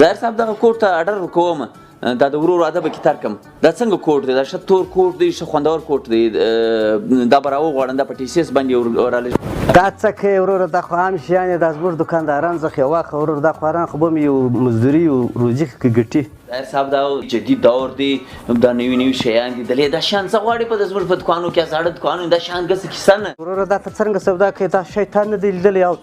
ظاهر صاحب دغه کوټ ته اډر کوم دا د ورور واده به کې ترکم دا څنګه کوټ دی دا ښه تور کوټ دی ښه خوندور کوټ دی دا به راوغواړم دا په ټي سي اس باندې ورالېږم دا څه کوې وروره دا خو عام شیان یې دا زموږ دوکانداران څخه یې واخله وروره دا خو اران خو به مې یو مزدوري یو روزي ګټي ظاهر صاحب دا جدید دور دی دا نوي شیان دي دلې دا شیان څه غواړي په زموږ په دوکانو کې زاړه دوکانو دا شیان ګسه کیسه نه وروره دا ته څرنګه سودا کوې دا شیطان نه دی لیدلی او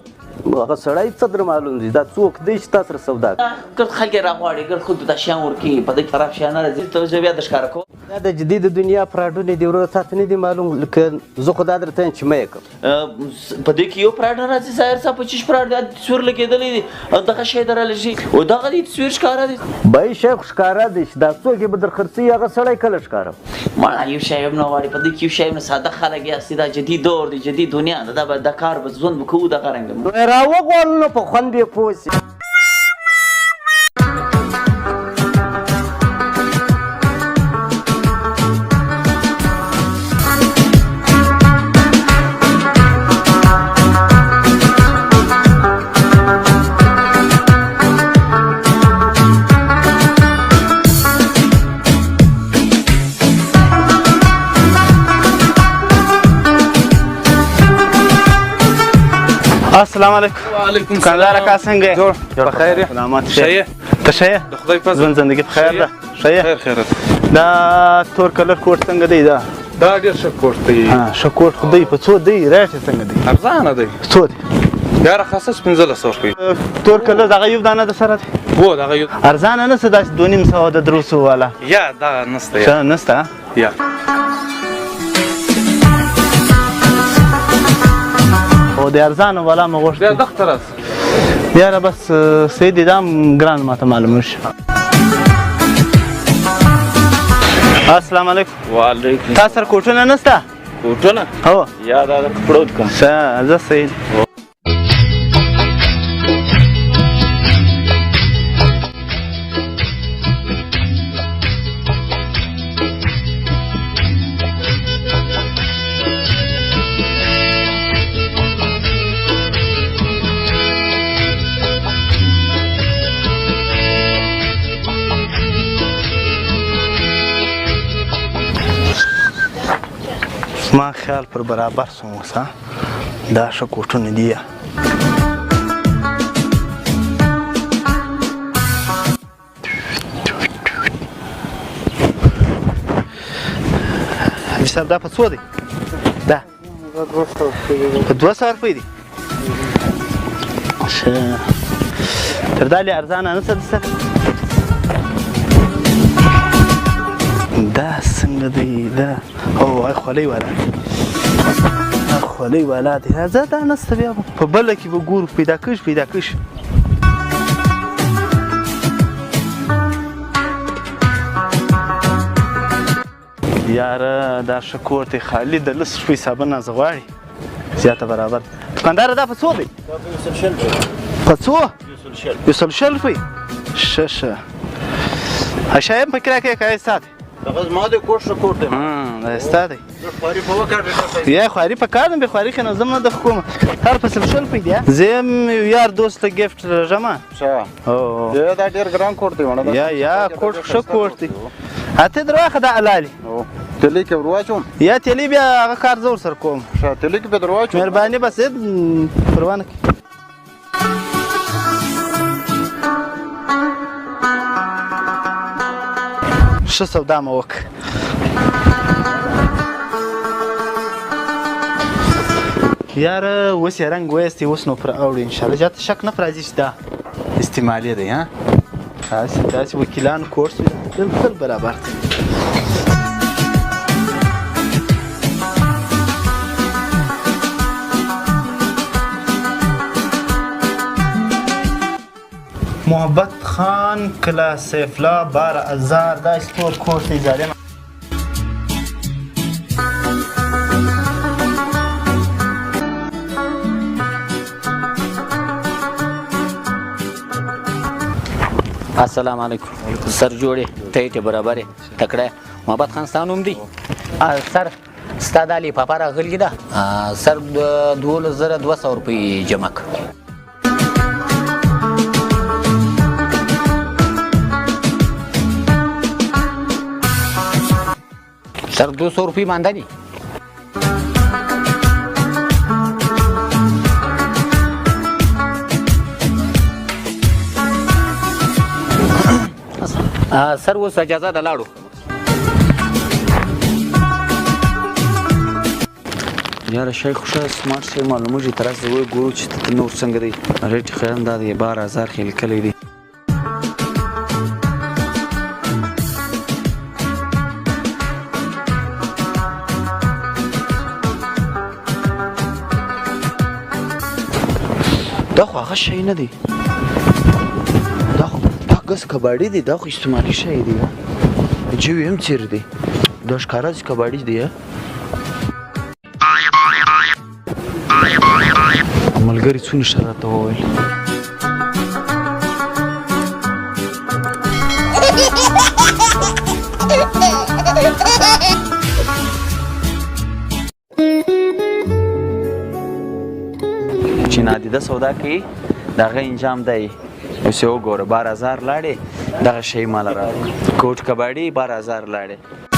هغه سړی څه در معلوم دی دا څوک دی چې تا سره سودا کوي خلک یې راغواړي ګر خو دا شیان ورکوي په دې خراب شیان نه راځي ته زه بیا د ښکاره کوم دا د جدید دنیا فراډونه دي وروره تا ته نه دي معلوم لکه زه خو دا درته یم چې مه یې کړم په دې کې یو فراډ نه راځي ظاهر صاحب 25 فراډ دا تصویر لګېدلی دی او دغه شی در رالېږي او دغه دی تصویر ښکاره دی بای شی خو ښکاره دی چې دا څوک یې به در خرڅوي هغه سړی کله ښکاره مړه یو شی هم نه غواړي په دې کې یو شی هم نه ساده خلک یاستي دا جدید دور دی جدید دنیا ده دا به دا کار به ژوند به کوو دغه رنګه راوغواړو نو په خوند بې پوه سي السلام علیکم وعلیکم کاندار اکا څنګه جوړ په خیر یې سلامات ښه یې ته ښه یې د خدای په ژوند زندګي په خیر ده ښه یې خیر خیرت دا تور کلر کوټ څنګه دی دا دا ډېر ښه کوټ دی ښه کوټ خو دی په څو دی ریټ یې څنګه دی ارزانه دی څو دی یاره خاصه 1500 روپۍ تور کلر دغه یو دانه د سره دی هو دغه یو ارزانه نه څه داسې 2.5 د 300 والا یا دغه نسته یا نسته یا او د ارزانه والا مې غوښتل بیا دغه ته راسه یاره بس سید دا هم ګران ماته معلوم شي السلام علیکم وعلیکم تا سره کوټونه نسته کوټونه هو یا دا د کپړو دوکان ښه زه سید ما خیال پر برابر سوم اوس دا ښه کوټونه دي حاجي صاحب دا په څو دی دا په 200 روپۍ دی ښه تر دا لې ارزانه نه څه ده دا څنګه دی دا او خولۍ والا خولۍ والا دی زه دا نسته بیا په بله کې به ګورو پیدا کش یاره دا ښه کور دی خالي د لس روپۍ حسابه نازه غواړي زیاته برابر دوکانداره دا په څو دی په څو 200 روپۍ ښه اشایه هم پکې راکړې که ستا دی دغه زما د کوټ ښه کوټ دی دا ستا دی خواري په وکړ یا خواري په کار نه بې خواري ښه نه زه نه د حکومت هر په 100 روپۍ دی زه هم یار دوست ته ګفټ راژم دا ډېر ګران کوټ دی یا کوټ ښه کوټ دی اته در واخه دا علالي تلې کې ورواچوم یا تلې بیا هغه کار زه ورسره کوم تلې کې به درواچوم مهرباني بس پروا نه کړي ښه سودا مې وکړه یاره اوس یې رنګ ویستی اوس نو پر اوړي انشاءالله جاته شک نه پر راځي چې دا استعمالي دی ها داسې وکیلان کورس بالکل برابر دی محبت خان کلا سیفلا 12000 دا سپور کورس دی ظالم السلام علیکم سر جوړې ټیټې برابرې تکړه محبت خان ستا نوم دی سر ستا دا لیفافه راغلې ده سر 12200 روپۍ جمع کړه सर 200 रुपये मानदा नहीं। सर वो सजादा दलाड़ो یاره شی خو ښه سمارټ شی معلومېږي تر اوسه وایي ګورو چې ته نور څنګه دی ریټ یې خیال دا دی 12000 کې لیکلی دی دا خو هغه شی نه دی دا ګس کباړي دی دا خو استعمالي شی دی جوی هم څیر دی دا ښکاره چې کباړي دی ملګري څونه ښه راته وویل چې نادیده سودا کوي د هغه انجام دی اوس یې وګوره 12000 لاړې دغه شی ماله راغی کوټ کباړي 12000 لاړې